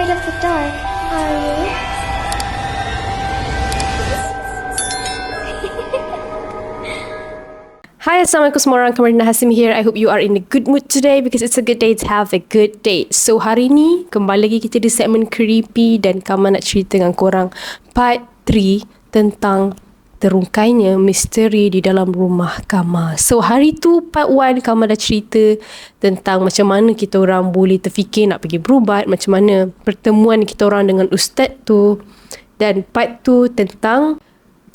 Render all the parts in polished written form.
afraid of the dark, are you? Hi, Assalamualaikum semua orang. Kamarina Hasim here. I hope you are in a good mood today because it's a good day to have a good day. So, hari ni kembali lagi kita di segmen Creepy dan Kama nak cerita dengan korang part 3 tentang terungkainya misteri di dalam rumah Kama. So, hari tu part 1 Kama dah cerita tentang macam mana kita orang boleh terfikir nak pergi berubat, macam mana pertemuan kita orang dengan ustaz tu, dan part 2 tentang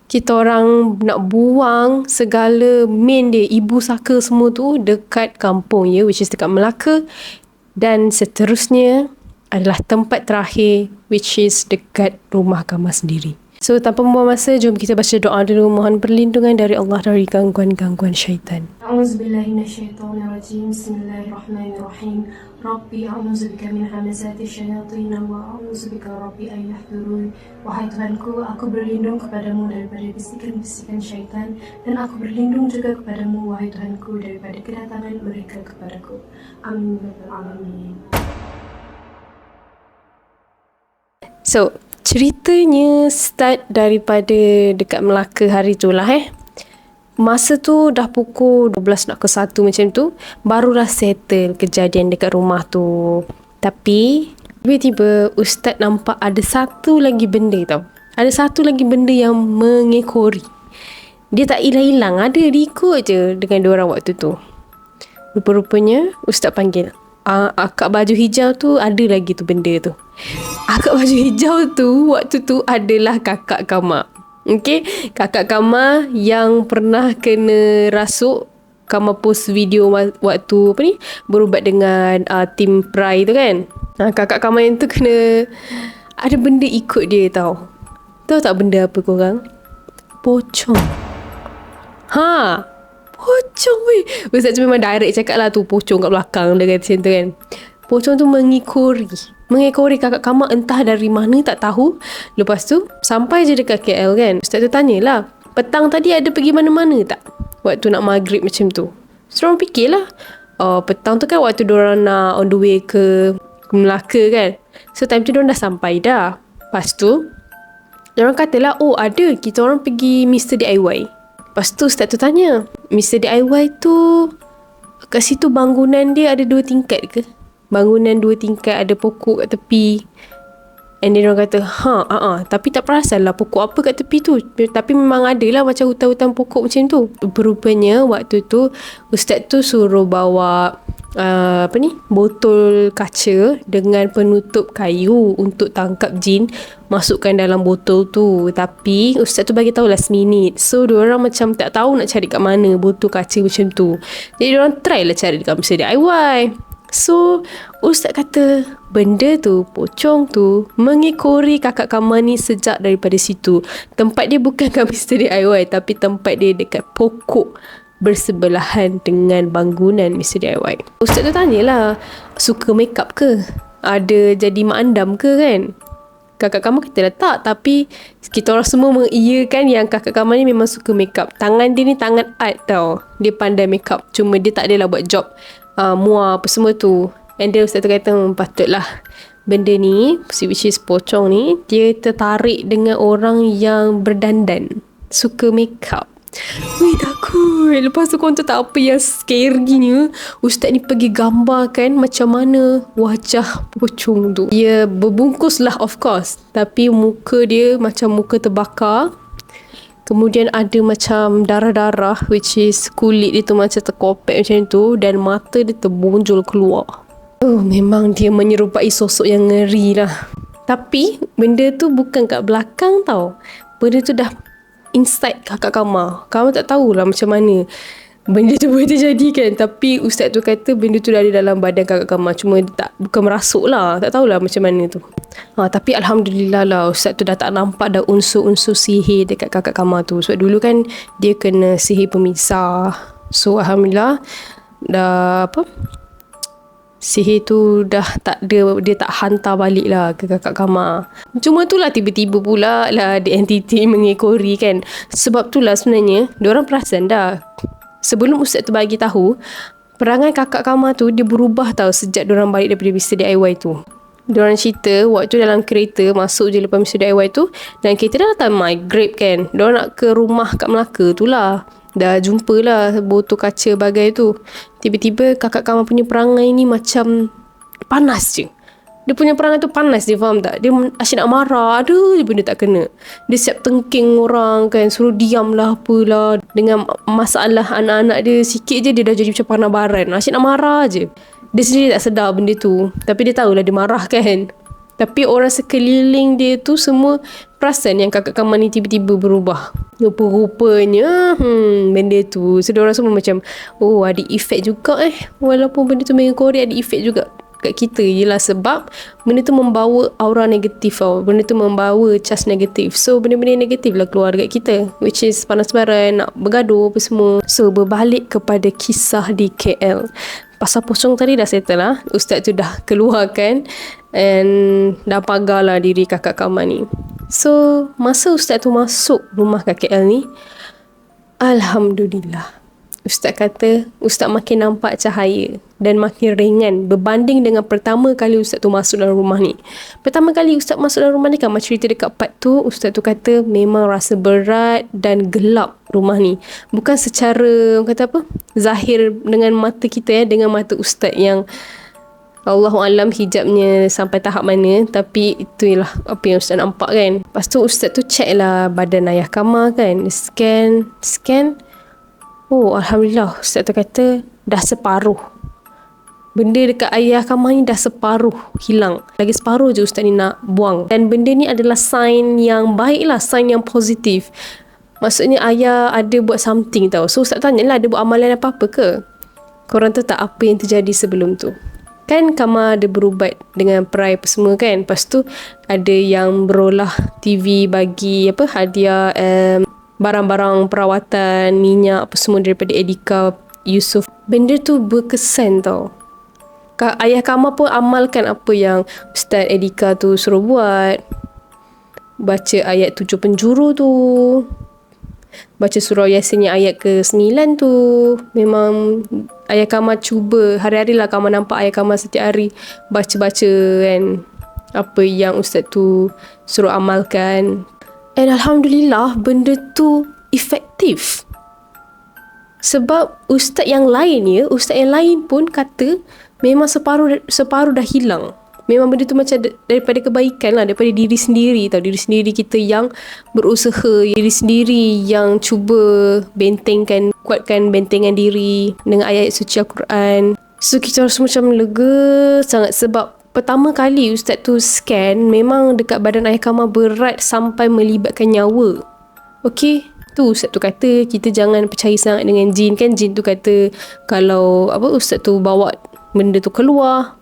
kita orang nak buang segala main dia, ibu saka semua tu dekat kampung ya, which is dekat Melaka. Dan seterusnya adalah tempat terakhir, which is dekat rumah Kama sendiri. So tanpa membuang masa, jom kita baca doa dulu. Mohon perlindungan dari Allah dari gangguan-gangguan syaitan. A'udzubillahi minasyaitonirrajim. Bismillahirrahmanirrahim. Rabbi a'udzubika min hamazati syayatin wa a'udzubika rabbi an yahdurun. Wahai Tuhanku, aku berlindung kepadamu daripada bisikan-bisikan syaitan, dan aku berlindung juga kepadamu wahai Tuhanku daripada kedatangan mereka kepadaku. Amin ya rabbal alamin. So ceritanya start daripada dekat Melaka hari tu lah Masa tu dah pukul 12 nak ke 1 macam tu, barulah settle kejadian dekat rumah tu. Tapi tiba-tiba ustaz nampak ada satu lagi benda tau. Ada satu lagi benda yang mengekori. Dia tak hilang-hilang, ada ikut je dengan diorang waktu tu. Rupa-rupanya ustaz panggil, akak baju hijau tu ada lagi tu benda tu. Akak baju hijau tu waktu tu adalah kakak Kama. Okay, kakak Kama yang pernah kena rasuk. Kama post video waktu berubat dengan tim Prai tu kan. Kakak Kama yang tu kena ada benda ikut dia tau. Tahu tak benda apa korang? Pocong. Pocong weh. Ustaz tu memang direct cakap lah tu pocong kat belakang dia kata macam tu kan. Pocong tu mengekori kakak Kama entah dari mana tak tahu. Lepas tu sampai je dekat KL kan. Ustaz tu tanyalah, petang tadi ada pergi mana-mana tak? Waktu nak maghrib macam tu. So orang fikirlah, petang tu kan waktu diorang nak on the way ke Melaka kan. So time tu diorang dah sampai dah. Lepas tu diorang katalah, oh ada, kita orang pergi Mr. DIY. Lepas tu ustaz tu tanya, Mr. DIY tu kat situ bangunan dia ada 2 tingkat ke? Bangunan 2 tingkat, ada pokok kat tepi. And then orang kata, tapi tak perasan lah pokok apa kat tepi tu. Tapi memang ada lah macam hutan-hutan pokok macam tu. Berupanya waktu tu ustaz tu suruh bawa botol kaca dengan penutup kayu untuk tangkap jin, masukkan dalam botol tu. Tapi ustaz tu bagi tahu last minute. So diorang macam tak tahu nak cari kat mana botol kaca macam tu. Jadi diorang try lah cari dekat Mr. DIY. So ustaz kata benda tu, pocong tu mengekori kakak Kama ni sejak daripada situ. Tempat dia bukan kat Mr. DIY, tapi tempat dia dekat pokok bersebelahan dengan bangunan Mr. DIY. Ustaz tu tanyalah, suka make up ke? Ada jadi mak andam ke kan? Kakak Kama kata tak, tapi kita orang semua mengiyakan yang kakak Kama ni memang suka make up. Tangan dia ni tangan art tau. Dia pandai make up, cuma dia tak adalah buat job muar apa semua tu. And then ustaz tu kata patutlah benda ni, which is pocong ni, dia tertarik dengan orang yang berdandan, suka make up. Wih takut. Lepas tu korang tahu tak apa yang scary-nya? Ustaz ni pergi gambarkan macam mana wajah pocong tu. Dia berbungkus lah of course, tapi muka dia macam muka terbakar. Kemudian ada macam darah-darah, which is kulit dia tu macam terkopek macam tu, dan mata dia terbonjol keluar. Memang dia menyerupai sosok yang ngeri lah. Tapi benda tu bukan kat belakang tau. Benda tu dah inside kakak Kama. Kama tak tahulah macam mana benda tu boleh terjadi kan. Tapi ustaz tu kata benda tu dah ada dalam badan kakak Kama. Cuma dia bukan merasuk lah. Tak tahulah macam mana tu. Tapi Alhamdulillah lah ustaz tu dah tak nampak dah unsur-unsur sihir dekat kakak Kama tu. Sebab dulu kan dia kena sihir pemisah. So Alhamdulillah dah sihir tu dah tak ada, dia tak hantar balik lah ke kakak Kama. Cuma tu lah tiba-tiba pula lah the entity mengekori kan. Sebab tu lah sebenarnya diorang perasan dah. Sebelum ustaz tu bagi tahu, perangai kakak Kama tu dia berubah tau sejak diorang balik daripada Mr. DIY tu. Diorang cerita waktu dalam kereta masuk je lepas misi DIY tu, dan kereta dah datang migrate kan. Diorang nak ke rumah kat Melaka tu lah. Dah jumpa lah botol kaca bagai tu. Tiba-tiba kakak Kamal punya perangai ni macam panas je. Dia punya perangai tu panas, dia faham tak? Dia asyik nak marah, ada je benda tak kena. Dia siap tengking orang kan, suruh diam lah apalah. Dengan masalah anak-anak dia sikit je, dia dah jadi macam panah baran. Asyik nak marah je. Dia sendiri tak sedar benda tu, tapi dia tahulah dia marah kan. Tapi orang sekeliling dia tu semua perasan yang kakak Kamal ni tiba-tiba berubah. Rupa-rupanya benda tu, so diorang semua macam, oh ada efek juga walaupun benda tu mengkorek, ada efek juga kat kita. Yelah sebab benda tu membawa aura negatif tau. Benda tu membawa cas negatif. So benda-benda negatif lah keluar dekat kita, which is panas baran, nak bergaduh apa semua. So berbalik kepada kisah di KL. Pasal pocong tadi dah settle lah. Ustaz tu dah keluarkan and dah pagar lah diri kakak Kamal ni. So masa ustaz tu masuk rumah kat KL ni, Alhamdulillah, ustaz kata ustaz makin nampak cahaya dan makin ringan berbanding dengan pertama kali ustaz tu masuk dalam rumah ni. Pertama kali ustaz masuk dalam rumah ni kan, macam cerita dekat part tu, ustaz tu kata memang rasa berat dan gelap rumah ni. Bukan secara kata apa, zahir dengan mata kita dengan mata ustaz yang Allahualam hijabnya sampai tahap mana, tapi itulah apa yang ustaz nampak kan. Lepas tu ustaz tu check lah badan ayah Kamal kan, scan. Oh Alhamdulillah, ustaz tu kata dah separuh. Benda dekat ayah Kamal ni dah separuh hilang. Lagi separuh je ustaz ni nak buang. Dan benda ni adalah sign yang baik lah, sign yang positif. Maksudnya ayah ada buat something tau. So ustaz tanya lah, ada buat amalan apa-apa ke? Korang tahu tak apa yang terjadi sebelum tu? Kan Kamal ada berubat dengan perai apa semua kan. Lepas tu ada yang berolah TV bagi apa hadiah barang-barang perawatan, minyak apa semua daripada Edika Yusof. Benda tu berkesan tau. Ayah Kamal pun amalkan apa yang Ustaz Edika tu suruh buat. Baca ayat 7 penjuru tu, baca surah Yasin yang ayat ke-9 tu. Memang ayah Kamal cuba, hari-hari lah Kamal nampak ayah Kamal setiap hari baca-baca kan apa yang ustaz tu suruh amalkan. And Alhamdulillah benda tu efektif. Sebab ustaz yang lain pun kata memang separuh dah hilang. Memang benda tu macam daripada kebaikan lah, daripada diri sendiri tau. Diri sendiri kita yang berusaha, diri sendiri yang cuba kuatkan bentengan diri dengan ayat suci Al-Quran. So kita rasa macam lega sangat sebab pertama kali ustaz tu scan, memang dekat badan ayah Kamal berat sampai melibatkan nyawa. Okey, tu ustaz tu kata kita jangan percaya sangat dengan jin kan. Jin tu kata kalau ustaz tu bawa benda tu keluar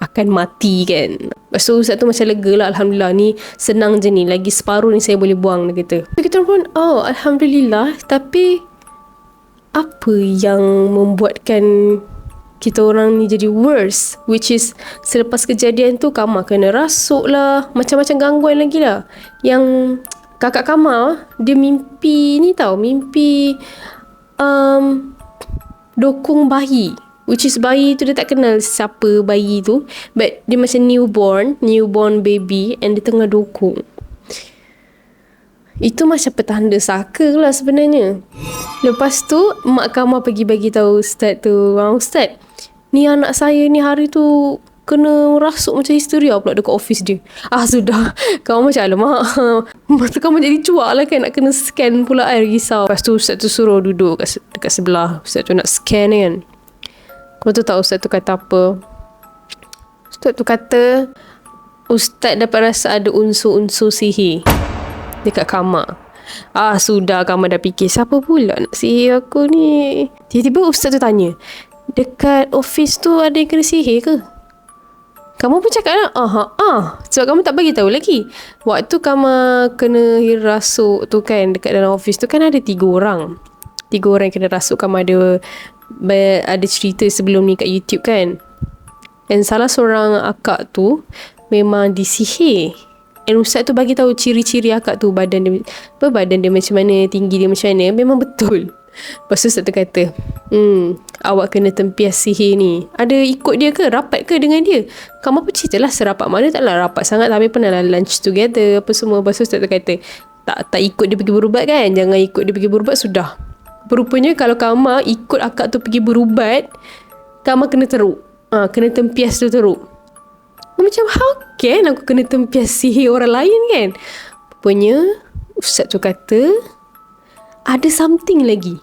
akan mati kan. So ustaz tu macam lega lah, Alhamdulillah ni senang je ni, lagi separuh ni saya boleh buang, dia kata. So kita pun Alhamdulillah. Tapi apa yang membuatkan kita orang ni jadi worse, which is selepas kejadian tu Kamal kena rasuk lah, macam-macam gangguan lagi lah. Yang kakak Kamal dia mimpi ni tau, mimpi dokong bayi, which is bayi tu dia tak kenal siapa bayi tu, but dia macam newborn baby and dia tengah dokong. Itu macam petanda saka lah sebenarnya. Lepas tu mak Kamal pergi bagi tahu ustaz tu, ustaz ni anak saya ni hari tu kena rasuk macam histeria pula dekat office dia. Sudah. Kamu macam alamak. Masa kamu jadi cuak lah kan, nak kena scan pula risau. Lepas tu ustaz tu suruh duduk dekat sebelah. Ustaz tu nak scan kan. Kau tu tahu ustaz tu kata apa? Ustaz tu kata ustaz dapat rasa ada unsur-unsur sihir dekat Kamal. Sudah, Kamal dah fikir siapa pula nak sihir aku ni. Tiba-tiba ustaz tu tanya, dekat office tu ada yang kena sihir ke? Kamu pun cakap lah, sebab kamu tak bagi tahu lagi. Waktu Kamal kena rasuk tu kan, dekat dalam office tu kan ada 3 orang. 3 orang yang kena rasuk. Kamal ada cerita sebelum ni kat YouTube kan. Dan salah seorang akak tu memang disihir. And ustaz tu bagi tahu ciri-ciri akak tu, badan dia macam mana, tinggi dia macam mana. Memang betul. Lepas tu Ustaz tu kata, awak kena tempias sihir ni. Ada ikut dia ke? Rapat ke dengan dia? Kamu apa ceritalah serapat mana, taklah rapat sangat, tapi pernah lah lunch together apa semua. Lepas tu Ustaz tu kata, tak ikut dia pergi berubat kan? Jangan ikut dia pergi berubat, sudah. Rupanya kalau Kama ikut akak tu pergi berubat, Kama kena teruk. Kena tempias tu teruk. Macam how can aku kena tempias sihir orang lain kan? Rupanya Ustaz tu kata, ada something lagi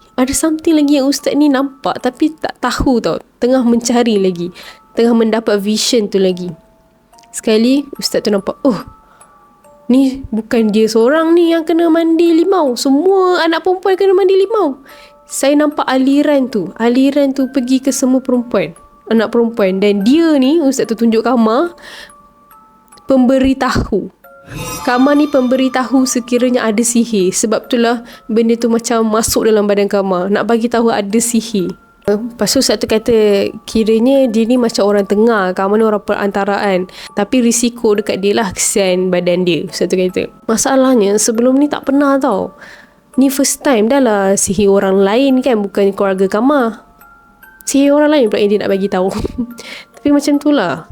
yang Ustaz ni nampak tapi tak tahu tau. Tengah mencari lagi, tengah mendapat vision tu lagi. Sekali Ustaz tu nampak, ni bukan dia seorang ni yang kena mandi limau. Semua anak perempuan kena mandi limau. Saya nampak aliran tu pergi ke semua perempuan, anak perempuan. Dan dia ni, Ustaz tu tunjuk Kama, pemberitahu. Kama ni pemberitahu sekiranya ada sihir. Sebab itulah benda tu macam masuk dalam badan Kama, nak bagi tahu ada sihir. Lepas tu Ustaz tu kata, kiranya dia ni macam orang tengah, Kama ni orang perantaraan, tapi risiko dekat dia lah, kesian badan dia. Ustaz tu kata, masalahnya sebelum ni tak pernah tau. Ni first time dah lah sihir orang lain kan, bukan keluarga Kama. Sihir orang lain pula yang dia nak bagi tahu. Tapi macam tu lah,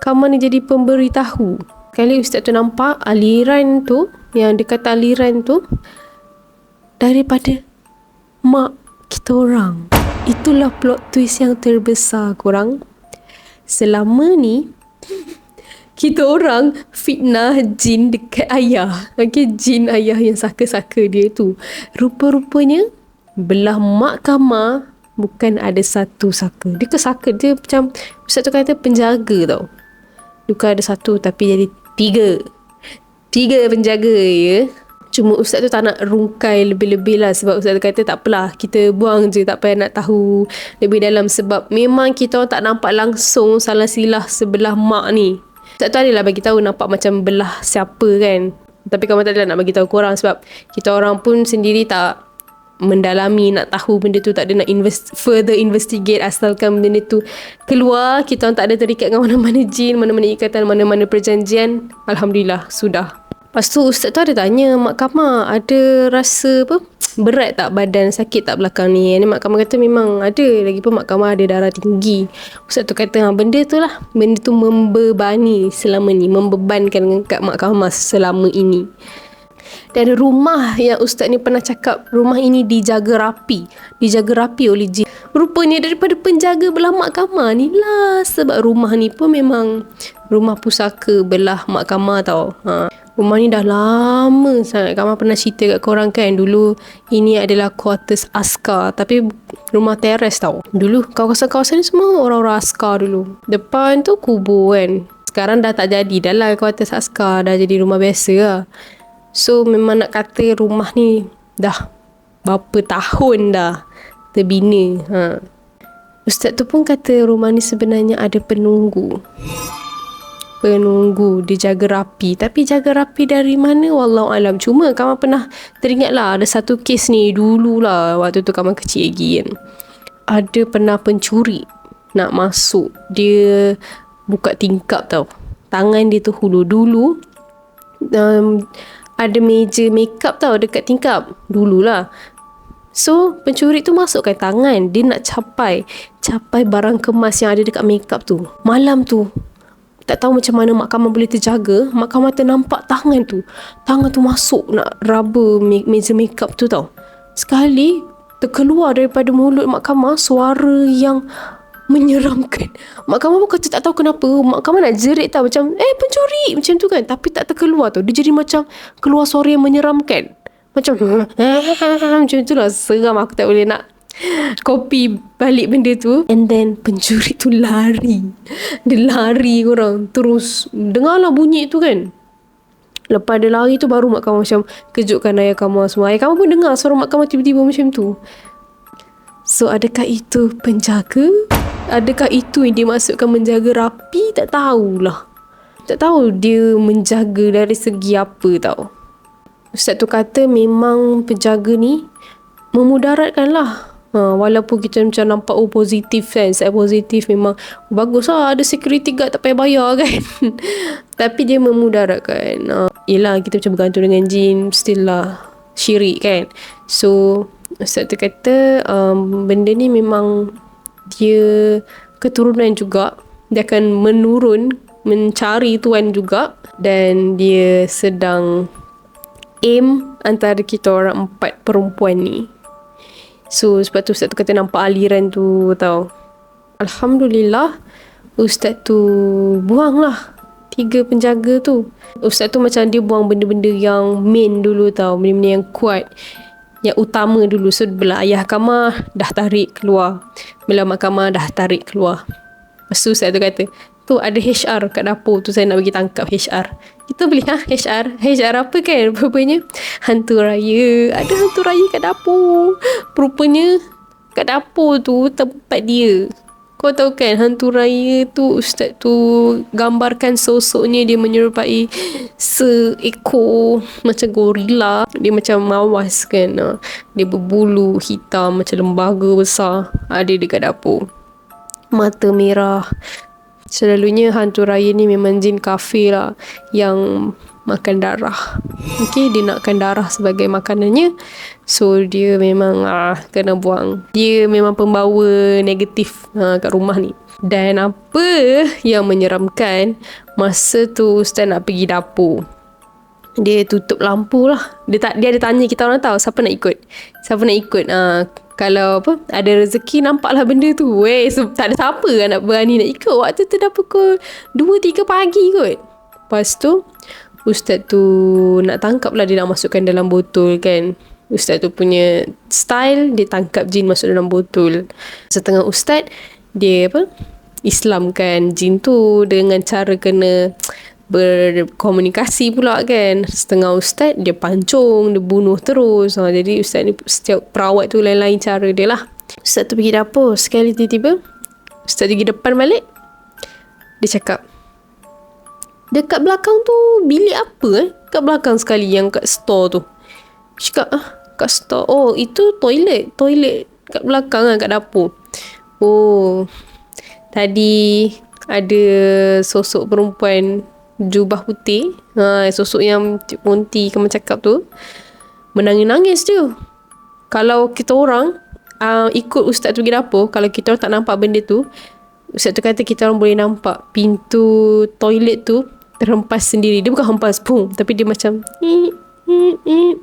Kama ni jadi pemberitahu. Kali Ustaz tu nampak aliran tu, yang dia kata aliran tu daripada mak kita orang. Itulah plot twist yang terbesar korang. Selama ni kita orang fitnah jin dekat ayah. Okay, jin ayah yang saka-saka dia tu. Rupa-rupanya belah mak Kama bukan ada satu saka. Dia ke saka, dia macam Ustaz tu kata penjaga tau. Bukan ada satu tapi jadi tiga penjaga ya. Cuma Ustaz tu tak nak rungkai lebih-lebih lah, sebab Ustaz tu kata tak apalah, kita buang je, tak payah nak tahu lebih dalam. Sebab memang kita orang tak nampak langsung salah silah sebelah mak ni. Ustaz tu adalah bagi tahu nampak macam belah siapa kan, tapi kamu tak adalah nak bagi tahu korang, sebab kita orang pun sendiri tak mendalami nak tahu benda tu, tak ada nak further investigate. Asalkan benda tu keluar, kita orang tak ada terikat dengan mana-mana jin, mana-mana ikatan, mana-mana perjanjian, Alhamdulillah sudah. Lepas tu Ustaz tu ada tanya mak Kama, ada rasa apa, berat tak badan, sakit tak belakang ni? Mak Kama kata memang ada, lagipun mak Kama ada darah tinggi. Ustaz tu kata benda tu lah, benda tu membebani selama ni, membebankan kat mak Kama selama ini. Dan rumah yang Ustaz ni pernah cakap, rumah ini dijaga rapi oleh jin. Rupanya daripada penjaga belah mak Kama ni lah. Sebab rumah ni pun memang rumah pusaka belah mak Kama tau. Rumah ni dah lama sangat. Kama pernah cerita kat korang kan, dulu ini adalah quarters askar, tapi rumah teres tau. Dulu kawasan-kawasan ni semua orang-orang askar dulu. Depan tu kubur kan. Sekarang dah tak jadi, dah lah quarters askar, dah jadi rumah biasa lah. So memang nak kata rumah ni dah berapa tahun dah terbina. Ustaz tu pun kata rumah ni sebenarnya ada penunggu, dijaga rapi. Tapi jaga rapi dari mana, wallahualam. Cuma Kama pernah teringat lah, ada satu kes ni dulu lah, waktu tu Kama kecil lagi kan. Ada pernah pencuri nak masuk, dia buka tingkap tau, tangan dia tu hulu. Dulu ada meja makeup tau dekat tingkap dululah. So pencuri tu masukkan tangan, dia nak capai barang kemas yang ada dekat makeup tu. Malam tu tak tahu macam mana Mak Kama boleh terjaga. Mak Kama ternampak tangan tu masuk nak raba meja makeup tu tau. Sekali terkeluar daripada mulut Mak Kama suara yang menyeramkan. Mak Kama pun kata tak tahu kenapa, Mak Kama nak jerit tau, macam pencuri macam tu kan, tapi tak terkeluar tau. Dia jadi macam keluar suara yang menyeramkan, macam macam tu lah. Seram, aku tak boleh nak copy balik benda tu. And then pencuri tu lari. Dia lari korang, terus dengarlah bunyi tu kan. Lepas dia lari tu baru Mak Kama macam kejutkan ayah Kama semua. Ayah Kama pun dengar suara Mak Kama tiba-tiba macam tu. So adakah itu penjaga? Adakah itu yang dimaksudkan menjaga rapi? Tak tahulah. Tak tahu dia menjaga dari segi apa tau. Ustaz tu kata memang penjaga ni memudaratkan lah. Walaupun kita macam nampak positif kan, saya positif, memang bagus lah ada security guard, tak payah bayar kan. Tapi dia memudaratkan. Yelah kita macam bergantung dengan jin, still lah syirik kan. So Ustaz tu kata benda ni memang dia keturunan juga. Dia akan menurun, mencari tuan juga. Dan dia sedang aim antara kita orang 4 perempuan ni. So sebab tu Ustaz tu kata nampak aliran tu tau. Alhamdulillah Ustaz tu buang lah 3 penjaga tu. Ustaz tu macam dia buang benda-benda yang main dulu tau. Benda-benda yang kuat, yang utama dulu. So belah ayah kamar dah tarik keluar, belah mak kamar dah tarik keluar. Lepas tu Ustaz tu kata, tu ada HR kat dapur tu, saya nak pergi tangkap HR. Kita beli HR apa kan? Rupanya hantu raya. Ada hantu raya kat dapur. Rupanya kat dapur tu tempat dia. Kau tahu kan, hantu raya tu Ustaz tu gambarkan sosoknya dia menyerupai seekor macam gorila. Dia macam mawas kan. Dia berbulu hitam macam lembaga besar. Ada dekat dapur. Mata merah. Selalunya hantu raya ni memang jin kafir lah, yang makan darah. Okay, dia nakkan darah sebagai makanannya. So dia memang kena buang. Dia memang pembawa negatif kat rumah ni. Dan apa yang menyeramkan, masa tu Ustaz nak pergi dapur, dia tutup lampu lah. Dia ada tanya kita orang tahu siapa nak ikut. Kalau ada rezeki nampaklah benda tu. Tak ada siapa kan nak berani nak ikut. Waktu tu dah pukul 2-3 pagi kot. Lepas tu Ustaz tu nak tangkap lah, dia nak masukkan dalam botol kan. Ustaz tu punya style, dia tangkap jin masuk dalam botol. Setengah Ustaz dia Islamkan jin tu dengan cara kena berkomunikasi pula kan. Setengah Ustaz dia pancung, dia bunuh terus. Jadi Ustaz ni, setiap perawat tu lain-lain cara dia lah. Ustaz tu pergi dapur, sekali tiba-tiba Ustaz pergi depan balik, dia cakap, dekat belakang tu bilik apa kat belakang sekali yang kat store tu. Cakap kat store. Oh, itu toilet kat belakang kat dapur. Oh, tadi ada sosok perempuan jubah putih, sosok yang Cik Ponti kamu cakap tu, menangis-nangis je. Kalau kita orang ikut Ustaz tu pergi dapur, kalau kita orang tak nampak benda tu, Ustaz tu kata kita orang boleh nampak pintu toilet tu terhempas sendiri. Dia bukan hempas pun, tapi dia macam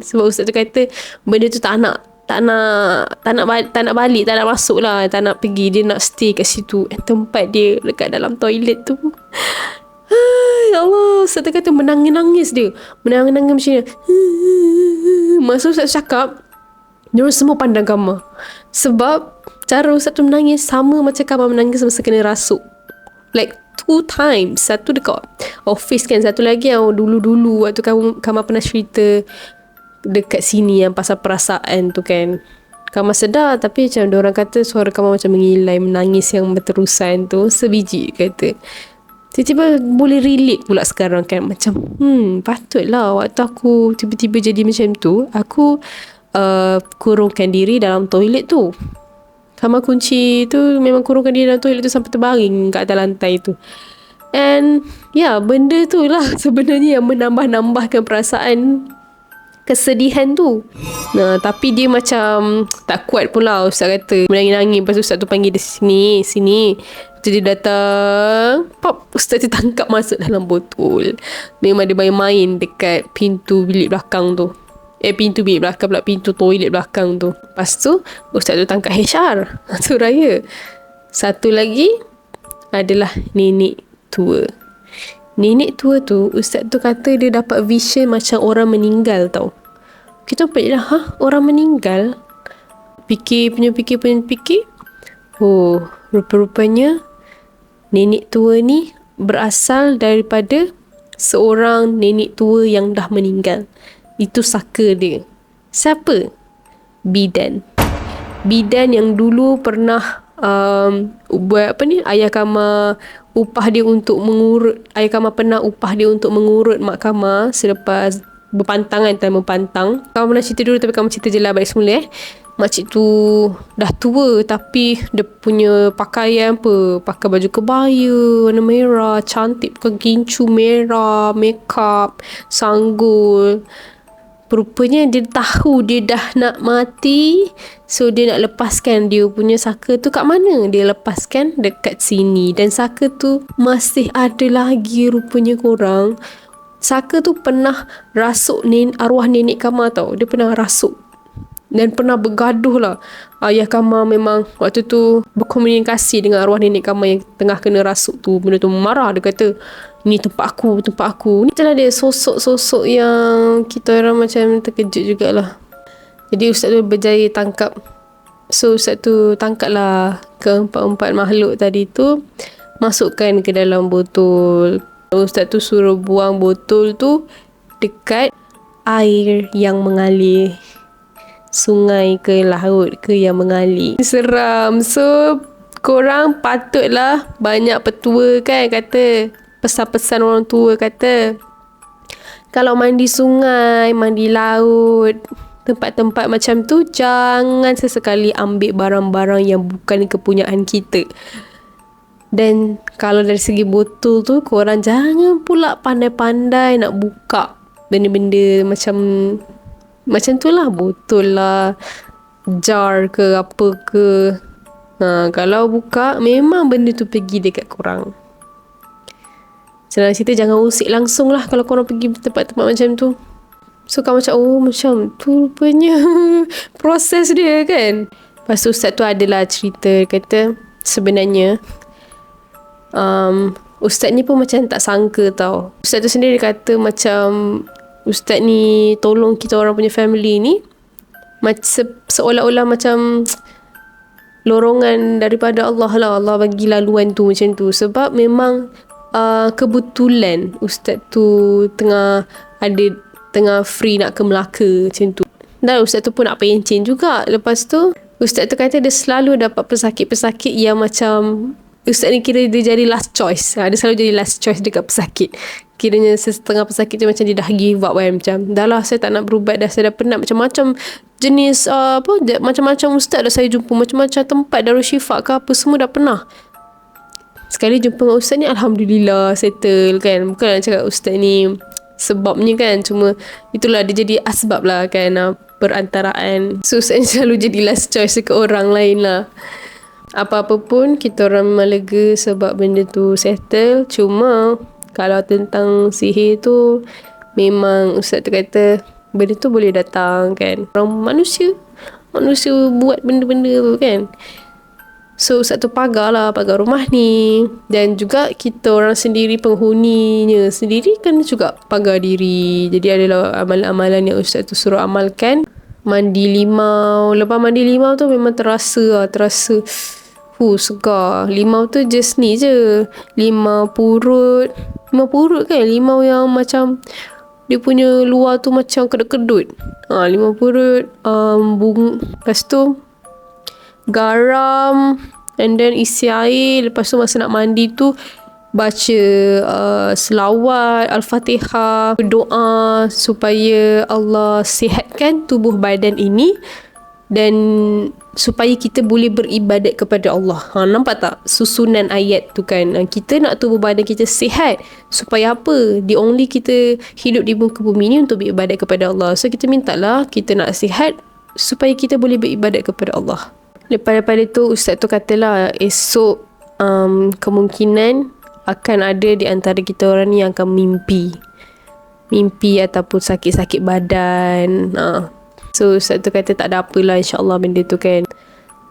sebab Ustaz tu kata benda tu tak nak balik, tak nak masuk lah, tak nak pergi. Dia nak stay kat situ, tempat dia dekat dalam toilet tu. Ya Allah, Ustaz tu kata menangis dia. Menangis macam ni. Masa Ustaz cakap, diorang semua pandang kamar. Sebab cara Ustaz tu menangis sama macam kamar menangis masa kena rasuk. Like 2 times. Satu dekat office kan, satu lagi yang dulu-dulu waktu kamar pernah cerita dekat sini yang pasal perasaan tu kan. Kamar sedar, tapi macam diorang kata suara kamar macam mengilai, menangis yang berterusan tu. Sebiji kata. Tiba-tiba boleh relate pula sekarang kan. Macam patutlah waktu aku tiba-tiba jadi macam tu, aku kurungkan diri dalam toilet tu. Kamar kunci tu memang kurungkan diri dalam toilet tu sampai terbaring kat atas lantai tu. And benda tu lah sebenarnya yang menambah-nambahkan perasaan kesedihan tu. Tapi dia macam tak kuat pula. Ustaz kata menangis-nangis. Lepas tu Ustaz tu panggil dia sini. Dia datang, pop, Ustaz tu tangkap masuk dalam botol. Memang dia main-main dekat pintu bilik belakang tu. Pintu bilik belakang pula, pintu toilet belakang tu. Lepas tu Ustaz tu tangkap HR, hantu raya. Satu lagi adalah nenek tua. Nenek tua tu, Ustaz tu kata dia dapat vision macam orang meninggal tau. Kita fikir orang meninggal. Fikir. Oh, rupa-rupanya nenek tua ni berasal daripada seorang nenek tua yang dah meninggal. Itu saka dia. Siapa? Bidan yang dulu pernah buat ayah kamar upah dia untuk mengurut. Ayah kamar pernah upah dia untuk mengurut mak kamar selepas berpantangan, time berpantang. Kamu pernah cerita dulu, tapi kamu cerita je lah balik semula. Makcik tu dah tua, tapi dia punya pakaian pakai baju kebaya warna merah, cantik, pakai gincu merah, makeup, sanggul. rupanya dia tahu dia dah nak mati. So dia nak lepaskan dia punya saka tu kat mana? Dia lepaskan dekat sini. Dan saka tu masih ada lagi rupanya korang. Saka tu pernah rasuk arwah nenek Kama tau. Dia pernah rasuk. Dan pernah bergaduh lah. Ayah Kama memang waktu tu berkomunikasi dengan arwah nenek Kama yang tengah kena rasuk tu. Benda tu marah. Dia kata, ni tempat aku, tempat aku. Ni itulah dia sosok-sosok yang kita orang macam terkejut jugalah. Jadi ustaz tu berjaya tangkap. So ustaz tu tangkap lah keempat-empat makhluk tadi tu. Masukkan ke dalam botol. Ustaz tu suruh buang botol tu dekat air yang mengalir. Sungai ke laut ke yang mengalir. Seram. So korang patutlah, banyak petua kan kata, pesan-pesan orang tua kata, kalau mandi sungai, mandi laut, tempat-tempat macam tu, jangan sesekali ambil barang-barang yang bukan kepunyaan kita. Dan kalau dari segi botol tu, korang jangan pula pandai-pandai nak buka benda-benda macam tu lah. Botol lah, jar ke apa ke. Kalau buka, memang benda tu pergi dekat korang. Senang cerita, jangan usik langsung lah kalau korang pergi tempat-tempat macam tu. So kau macam, oh macam tu rupanya proses dia kan. Lepas tu ustaz tu adalah cerita, kata sebenarnya ustaz ni pun macam tak sangka tau. Ustaz tu sendiri kata macam ustaz ni tolong kita orang punya family ni seolah-olah macam lorongan daripada Allah lah. Allah bagi laluan tu macam tu. Sebab memang kebetulan ustaz tu tengah free nak ke Melaka macam tu. Dan ustaz tu pun nak pencen juga. Lepas tu ustaz tu kata dia selalu dapat pesakit-pesakit yang macam ustaz ni kira dia jadi last choice. Dia selalu jadi last choice dekat pesakit. Kiranya setengah pesakit tu macam dia dah give up kan. Macam dah lah saya tak nak berubat dah. Saya dah penat macam-macam jenis macam-macam ustaz dah saya jumpa. Macam-macam tempat Darusshifa ke apa semua dah pernah. Sekali jumpa dengan ustaz ni, alhamdulillah settle kan. Bukan nak cakap ustaz ni sebabnya kan. Cuma itulah dia jadi asbab lah kan, perantaraan. So ustaz ni selalu jadi last choice ke orang lain lah. Apa-apa pun kita orang memang lega sebab benda tu settle. Cuma kalau tentang sihir tu, memang ustaz tu kata benda tu boleh datang kan. Orang manusia buat benda-benda tu kan. So ustaz tu pagar rumah ni. Dan juga kita orang sendiri, penghuninya sendiri kan juga pagar diri. Jadi adalah amalan-amalan yang ustaz tu suruh amalkan. Mandi limau. Lepas mandi limau tu memang terasa segar. Limau tu just ni je, limau purut kan. Limau yang macam dia punya luar tu macam kedut-kedut. Limau purut, lepas tu garam, and then isi air. Lepas tu masa nak mandi tu baca selawat, Al-Fatihah, berdoa supaya Allah sihatkan tubuh badan ini dan supaya kita boleh beribadat kepada Allah. Nampak tak susunan ayat tu kan? Kita nak tubuh badan kita sihat supaya apa? The only kita hidup di muka bumi ni untuk beribadat kepada Allah. So kita mintalah kita nak sihat supaya kita boleh beribadat kepada Allah. Lepas daripada tu ustaz tu katalah esok kemungkinan akan ada di antara kita orang ni yang akan mimpi ataupun sakit-sakit badan. So ustaz tu kata tak ada apalah, insyaAllah benda tu kan.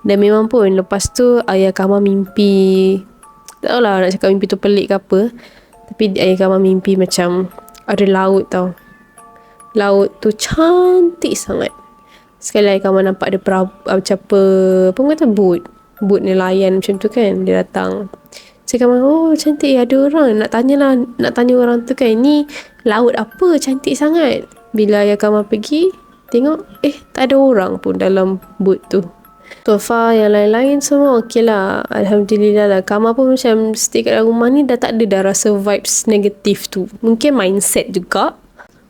Dan memang pun lepas tu ayah Kama mimpi, tak tahulah nak cakap mimpi tu pelik ke apa, tapi ayah Kama mimpi macam ada laut tau. Laut tu cantik sangat. Sekali ayah Kama nampak ada macam apa kata boat nelayan macam tu kan. Dia datang. Saya Kama, oh cantik, ada orang. Nak tanya orang tu kan, ni laut apa cantik sangat. Bila ayah Kama pergi tengok, tak ada orang pun dalam boat tu. Tofa yang lain-lain semua okey lah, alhamdulillah lah. Kama pun macam stay kat dalam rumah ni dah tak ada dah rasa vibes negatif tu. Mungkin mindset juga,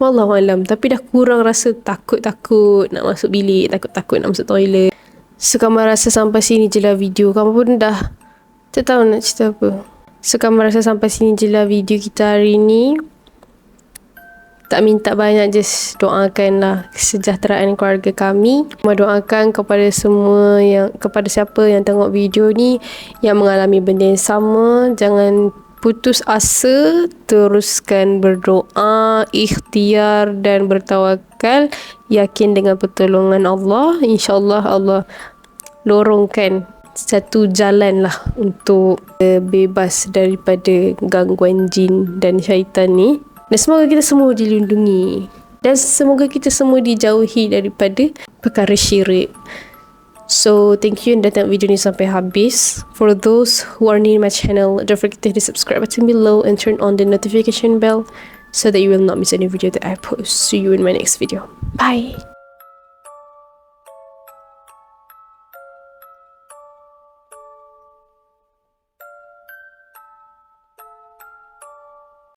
wallahualam. Tapi dah kurang rasa takut-takut nak masuk bilik, takut-takut nak masuk toilet. So Kama rasa sampai sini je lah video. Kama pun dah tak tahu nak cerita apa. So Kama rasa sampai sini je lah video kita hari ni. Tak minta banyak, just doakanlah kesejahteraan keluarga kami. Doakan kepada kepada siapa yang tengok video ni yang mengalami benda yang sama, jangan putus asa, teruskan berdoa, ikhtiar dan bertawakal, yakin dengan pertolongan Allah. InsyaAllah Allah lorongkan satu jalan lah untuk bebas daripada gangguan jin dan syaitan ni. Dan semoga kita semua dilindungi. Dan semoga kita semua dijauhi daripada perkara syirik. So, thank you dan tengok video ni sampai habis. For those who are new to my channel, don't forget to hit the subscribe button below and turn on the notification bell so that you will not miss any video that I post. See you in my next video. Bye!